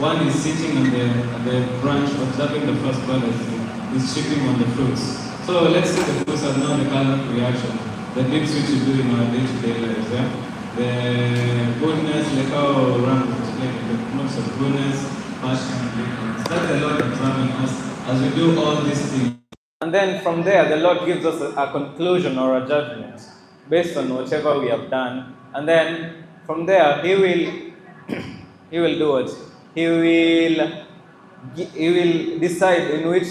one is sitting on the branch observing the first bird as is shipping on the fruits. So let's say the fruits are now the color reaction, the things which we do in our day-to-day lives. Yeah? The goodness, like how around the notes of goodness, passion, and goodness. That's the Lord observing us as we do all these things. And then from there, the Lord gives us a conclusion or a judgment based on whatever we have done. And then from there, He will do it. He will decide in which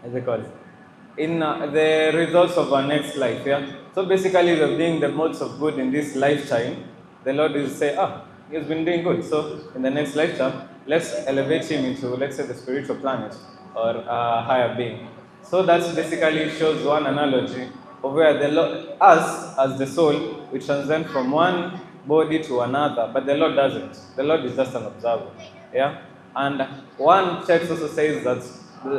as they call it, in the results of our next life. Yeah. So basically, we're doing the modes of good in this lifetime. The Lord will say, he's been doing good. So in the next lifetime, let's elevate him into, let's say, the spiritual planet or a higher being. So that basically shows one analogy of where the Lord, us as the soul, we transcend from one body to another, but the Lord doesn't. The Lord is just an observer. Yeah. And one text also says that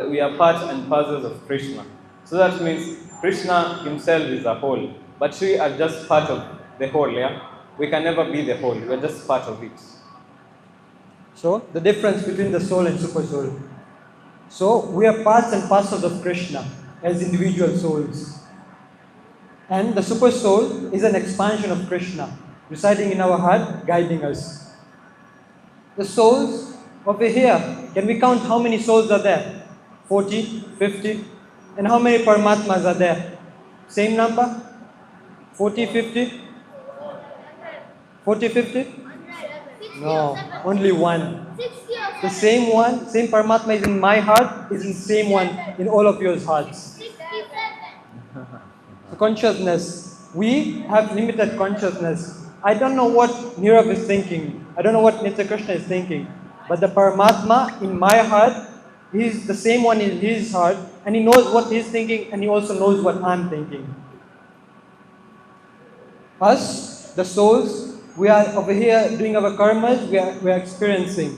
we are part and parcels of Krishna. So that means Krishna himself is a whole, but we are just part of the whole. Yeah. We can never be the whole. We are just part of it. So the difference between the soul and super soul. So we are parts and parcels of Krishna as individual souls. And the super soul is an expansion of Krishna, residing in our heart, guiding us. The souls over here, can we count how many souls are there? 40, 50? And how many Paramatmas are there? Same number? 40, 50? 40, 50? No, only one. The same one, same Paramatma is in my heart, is the same one in all of yours hearts. So consciousness, we have limited consciousness. I don't know what Nirav is thinking. I don't know what Nitya Krishna is thinking. But the Paramatma in my heart, he's the same one in his heart, and he knows what he's thinking, and he also knows what I'm thinking. Us, the souls, we are over here doing our karmas, we are experiencing.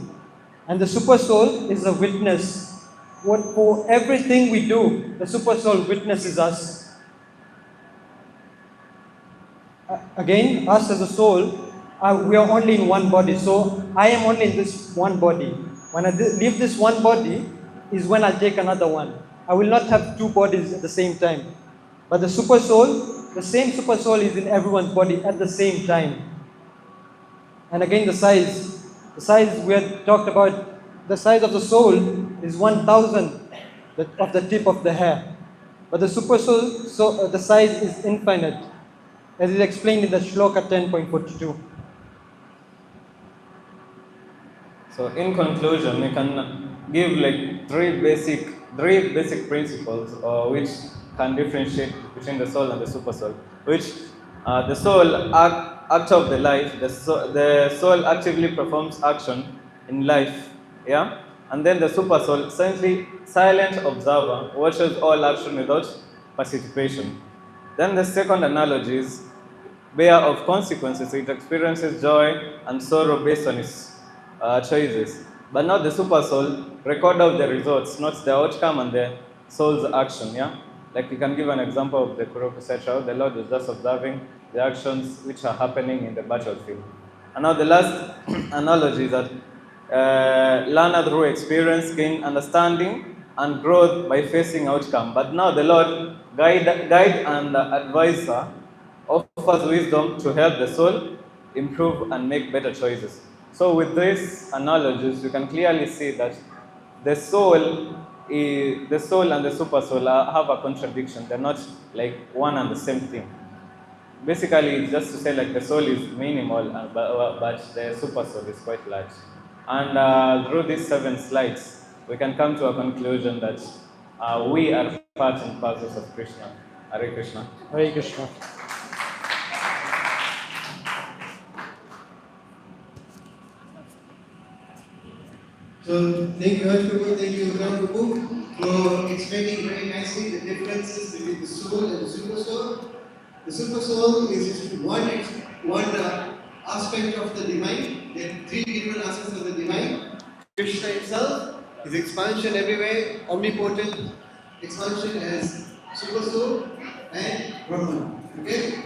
And the super soul is a witness. For everything we do, the super soul witnesses us. Again, us as a soul, we are only in one body. So I am only in this one body. When I leave this one body is when I take another one. I will not have two bodies at the same time. But the super soul, the same super soul is in everyone's body at the same time. And again, the size we had talked about, the size of the soul is 1,000 of the tip of the hair. But the super soul, the size is infinite, as is explained in the Shloka 10.42. So in conclusion, we can give like three basic principles which can differentiate between the soul and the super soul. Which the soul act of the life, the soul actively performs action in life, yeah, and then the super soul, silent observer, watches all action without participation. Then the second analogy is bearer of consequences. It experiences joy and sorrow based on its choices. But not the super soul, recorder of the results, not the outcome and the soul's action. Yeah, like we can give an example of the Kurukshetra. The Lord is just observing the actions which are happening in the battlefield. And now the last analogy is that learner through experience gain understanding and growth by facing outcome. But now the Lord, guide and advisor, offers wisdom to help the soul improve and make better choices. So with these analogies, you can clearly see that the soul and the super soul have a contradiction. They're not like one and the same thing. Basically, it's just to say like the soul is minimal, but the super soul is quite large. And through these 7 slides, we can come to a conclusion that we are part and parcels of Krishna. Hare Krishna. Hare Krishna. So thank you, Prabhu, thank you, Prabhu, for explaining very nicely the differences between the soul and the super soul. The super soul is just one aspect of the divine. There are 3 different aspects of the divine. Krishna himself, his expansion everywhere, omnipotent expansion as super soul and Brahman. Okay?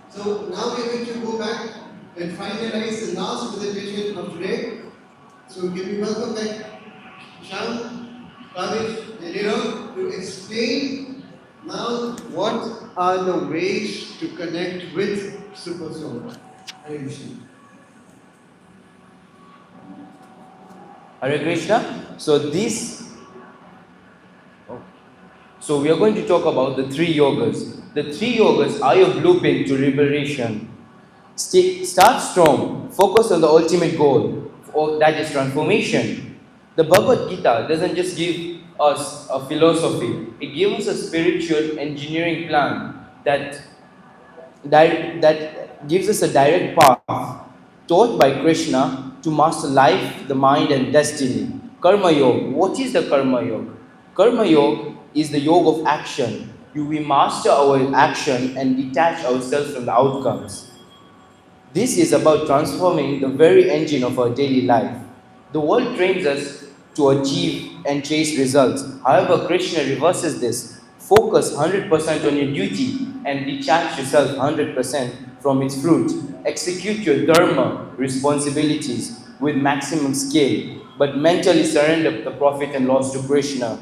So now we are going to go back and finalize the last presentation of today. So can we welcome back Sham, Kavish, and Nirav to explain now what are the ways to connect with Super Soul. Hare Krishna. Hare Krishna. So we are going to talk about the three yogas. The three yogas are your blueprint to liberation. Start strong. Focus on the ultimate goal, that is transformation. The Bhagavad Gita doesn't just give us a philosophy. It gives us a spiritual engineering plan that gives us a direct path taught by Krishna to master life, the mind, and destiny. Karma Yoga. What is the Karma Yoga? Karma Yoga is the yoga of action. We master our action and detach ourselves from the outcomes. This is about transforming the very engine of our daily life. The world trains us to achieve and chase results. However, Krishna reverses this. Focus 100% on your duty and detach yourself 100% from its fruit. Execute your dharma responsibilities with maximum skill, but mentally surrender the profit and loss to Krishna.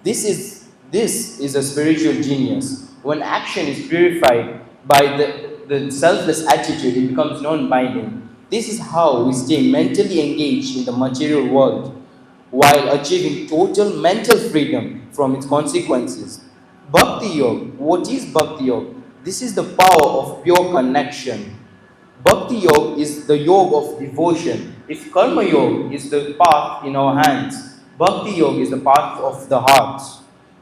This is a spiritual genius. When action is purified by the selfless attitude, it becomes non-binding. This is how we stay mentally engaged in the material world while achieving total mental freedom from its consequences. Bhakti Yoga. What is Bhakti Yoga? This is the power of pure connection. Bhakti Yoga is the yoga of devotion. If Karma Yoga is the path in our hands, Bhakti Yoga is the path of the heart.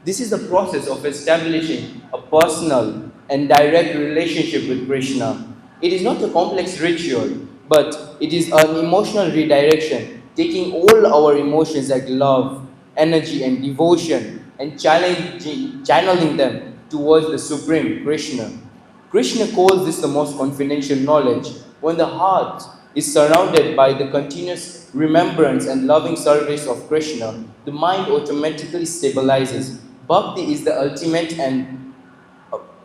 This is the process of establishing a personal and direct relationship with Krishna. It is not a complex ritual, but it is an emotional redirection, taking all our emotions like love, energy, and devotion and channeling them towards the Supreme Krishna. Krishna calls this the most confidential knowledge. When the heart is surrounded by the continuous remembrance and loving service of Krishna, the mind automatically stabilizes. Bhakti is the ultimate and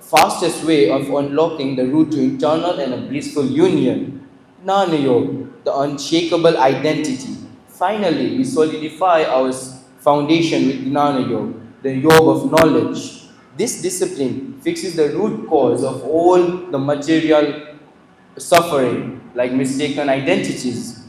fastest way of unlocking the route to internal and a blissful union. Jnana Yoga, the unshakable identity. Finally, we solidify our foundation with Jnana Yoga, the yoga of knowledge. This discipline fixes the root cause of all the material suffering, like mistaken identities.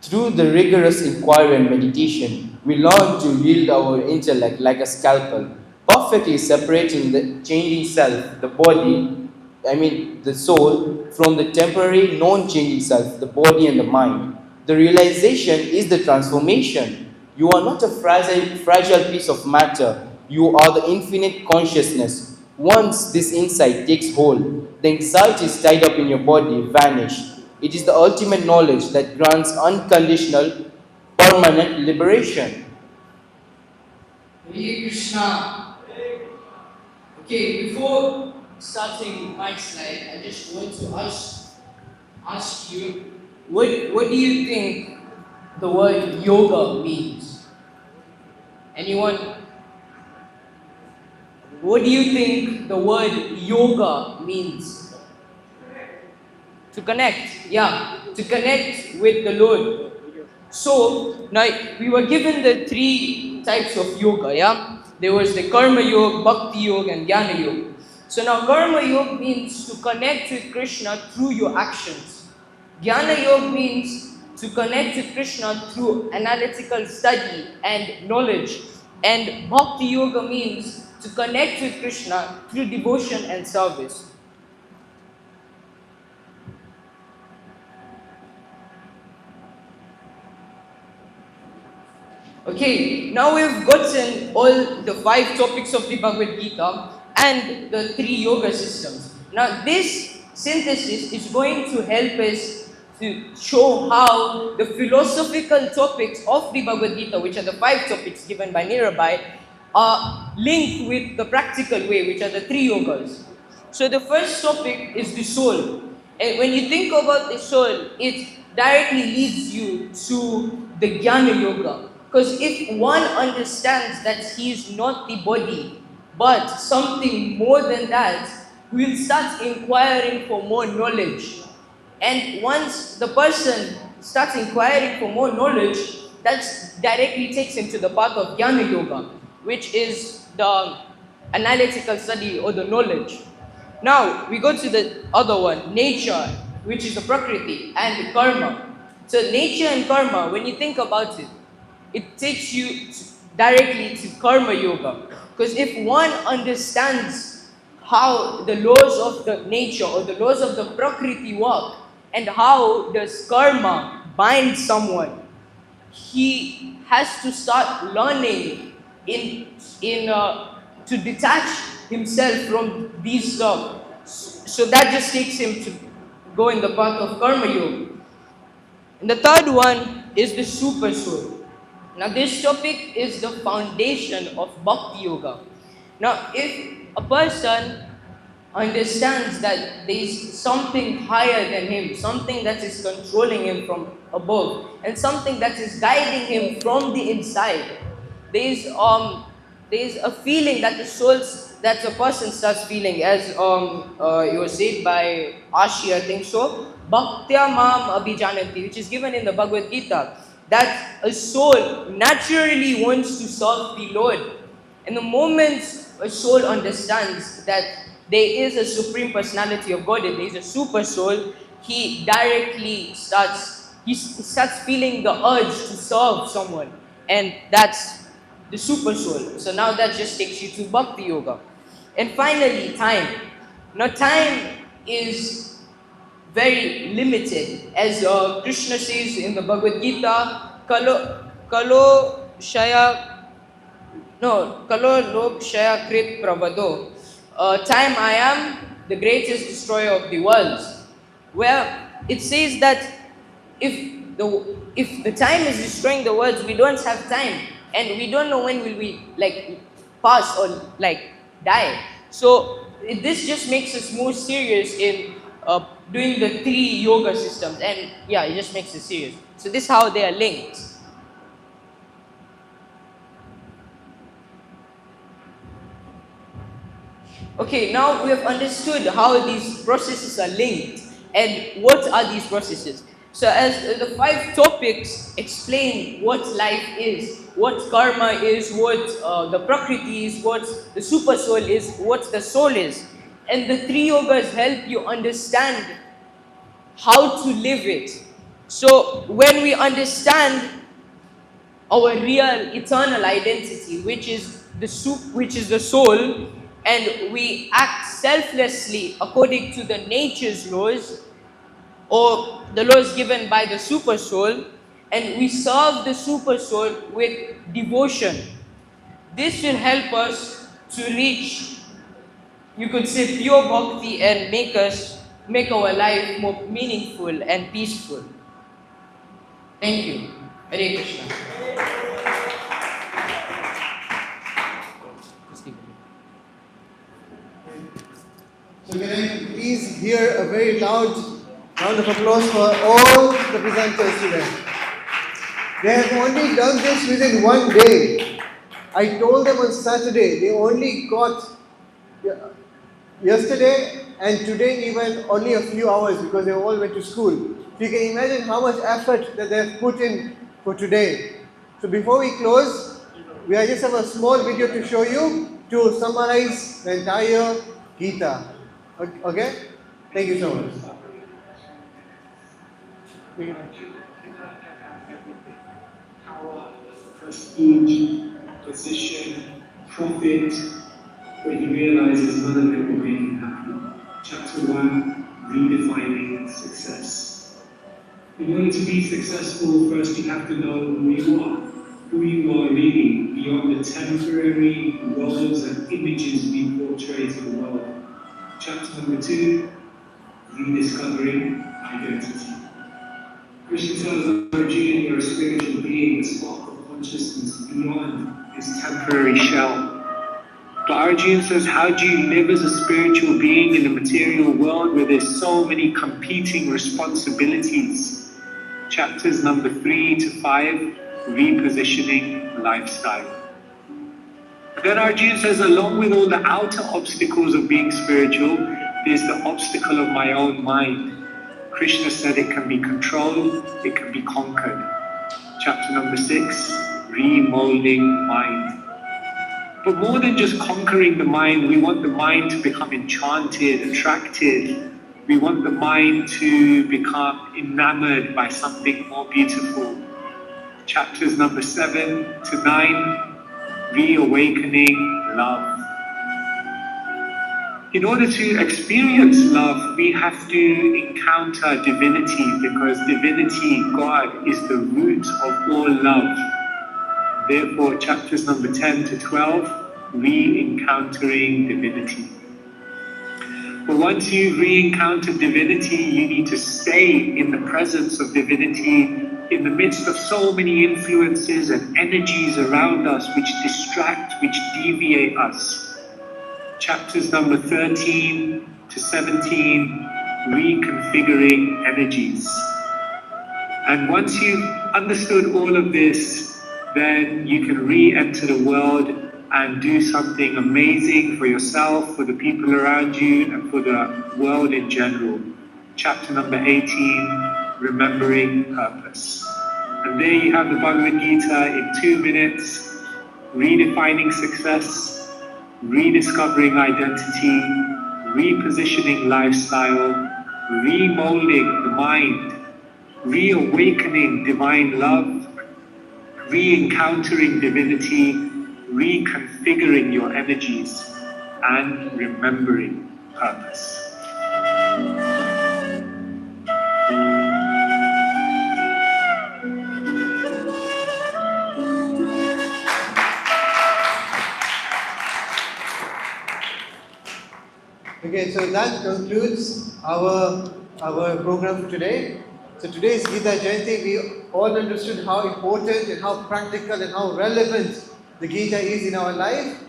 Through the rigorous inquiry and meditation, we learn to wield our intellect like a scalpel, perfectly separating the changing self, the soul, from the temporary, non-changing self, the body and the mind. The realization is the transformation. You are not a fragile piece of matter. You are the infinite consciousness. Once this insight takes hold, the anxieties tied up in your body vanish. It is the ultimate knowledge that grants unconditional, permanent liberation. Hare Krishna. Okay, before starting my slide, I just want to ask you, what do you think the word yoga means? Anyone? What do you think the word yoga means? To connect, yeah, to connect with the Lord. So, now we were given the three types of yoga, yeah? There was the Karma Yoga, Bhakti Yoga, and Jnana Yoga. So now Karma Yoga means to connect with Krishna through your actions. Jnana Yoga means to connect with Krishna through analytical study and knowledge. And Bhakti Yoga means to connect with Krishna through devotion and service. Okay, now we've gotten all the 5 topics of the Bhagavad Gita and the 3 yoga systems. Now this synthesis is going to help us to show how the philosophical topics of the Bhagavad Gita, which are the 5 topics given by Nirabai, are linked with the practical way, which are the 3 yogas. So the first topic is the soul. And when you think about the soul, it directly leads you to the Jnana Yoga. Because if one understands that he is not the body, but something more than that, we'll start inquiring for more knowledge. And once the person starts inquiring for more knowledge, that directly takes him to the path of Jnana Yoga, which is the analytical study or the knowledge. Now we go to the other one, nature, which is the Prakriti, and karma. So nature and karma, when you think about it, it takes you directly to karma yoga. Because if one understands how the laws of the nature or the laws of the Prakriti work, and how does karma bind someone, he has to start learning to detach himself from these stuff. So that just takes him to go in the path of karma yoga. And the third one is the super soul. Now this topic is the foundation of bhakti yoga. Now if a person understands that there is something higher than him, something that is controlling him from above, and something that is guiding him from the inside, there is a feeling that that the person starts feeling, as it was said by Ashi, I think so, Bhaktya Mam Abhijanati, which is given in the Bhagavad Gita, that a soul naturally wants to serve the Lord. And the moment a soul understands that there is a supreme personality of God and there is a super soul, he directly starts feeling the urge to serve someone, and that's the super soul. So now that just takes you to bhakti yoga. And finally, time. Now time is very limited, as Krishna says in the Bhagavad Gita, kalo shaya kalo lok shaya krit pravado. Time I am the greatest destroyer of the worlds. Where it says that if the time is destroying the worlds, we don't have time, and we don't know when will we pass or die. So this just makes us more serious in doing the 3 yoga systems, and yeah, it just makes us serious. So this is how they are linked. Okay, now we have understood how these processes are linked and what are these processes. So as the 5 topics explain what life is, what karma is, what the prakriti is, what the super soul is, what the soul is. And the 3 yogas help you understand how to live it. So when we understand our real eternal identity, which is the soul, and we act selflessly according to the nature's laws or the laws given by the super soul, and we serve the super soul with devotion, this will help us to reach, you could say, pure bhakti and make our life more meaningful and peaceful. Thank you. Hare Krishna. So can I please hear a very loud round of applause for all the presenters today. They have only done this within one day. I told them on Saturday, they only got yesterday and today even only a few hours because they all went to school. So you can imagine how much effort that they have put in for today. So before we close, we just have a small video to show you to summarize the entire Gita. Okay? Thank you so much. Power, prestige, position, profit, but he realizes none of it will make him happy. Chapter 1, redefining success. In order to be successful, first you have to know who you are really, beyond the temporary roles and images we portray to the world. Chapter number 2, rediscovering identity. Krishna tells Arjuna, you're a spiritual being, a spark of consciousness beyond this temporary shell. But Arjuna says, how do you live as a spiritual being in the material world where there's so many competing responsibilities? Chapters number 3 to 5, repositioning lifestyle. Then Arjuna says, along with all the outer obstacles of being spiritual, there's the obstacle of my own mind. Krishna said it can be controlled, it can be conquered. Chapter number 6, remolding mind. But more than just conquering the mind, we want the mind to become enchanted, attracted. We want the mind to become enamored by something more beautiful. Chapters number 7 to 9, reawakening love. In order to experience love, we have to encounter divinity, because divinity, God, is the root of all love. Therefore, chapters number 10 to 12, re-encountering divinity. But once you re-encounter divinity, you need to stay in the presence of divinity in the midst of so many influences and energies around us which distract, which deviate us. Chapters number 13 to 17, reconfiguring energies. And once you've understood all of this, then you can re-enter the world and do something amazing for yourself, for the people around you, and for the world in general. Chapter number 18, remembering purpose. And there you have the Bhagavad Gita in 2 minutes, redefining success, rediscovering identity, repositioning lifestyle, remolding the mind, reawakening divine love, re-encountering divinity, reconfiguring your energies, and remembering purpose. Okay, so that concludes our program for today. So today's Gita Jayanti, we all understood how important and how practical and how relevant the Gita is in our life.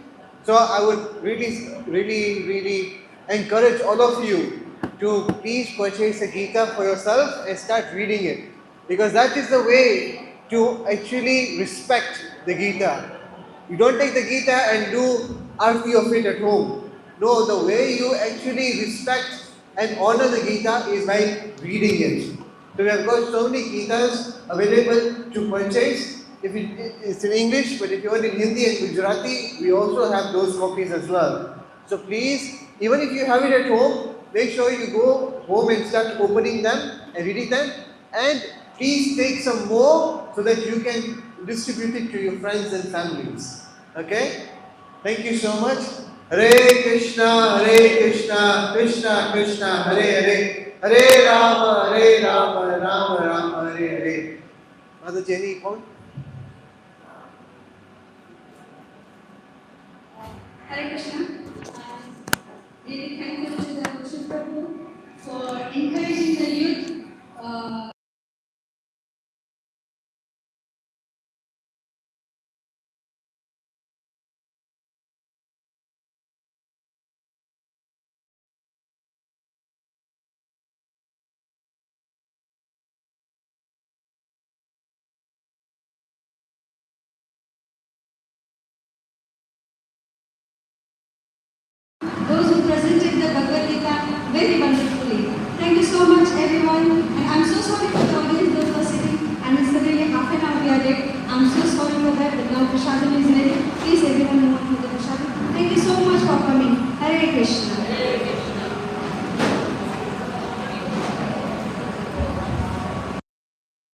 So I would really encourage all of you to please purchase a Gita for yourself and start reading it. Because that is the way to actually respect the Gita. You don't take the Gita and do arti of it at home. No, the way you actually respect and honor the Gita is by reading it. So we have got so many Gitas available to purchase. If it's in English, but if you want in Hindi and Gujarati, we also have those copies as well. So please, even if you have it at home, make sure you go home and start opening them and reading them. And please take some more so that you can distribute it to your friends and families. Okay? Thank you so much. Hare Krishna, Krishna Krishna, Hare Hare, Hare Rama, Rama Rama, Hare Hare. Mother Jenny,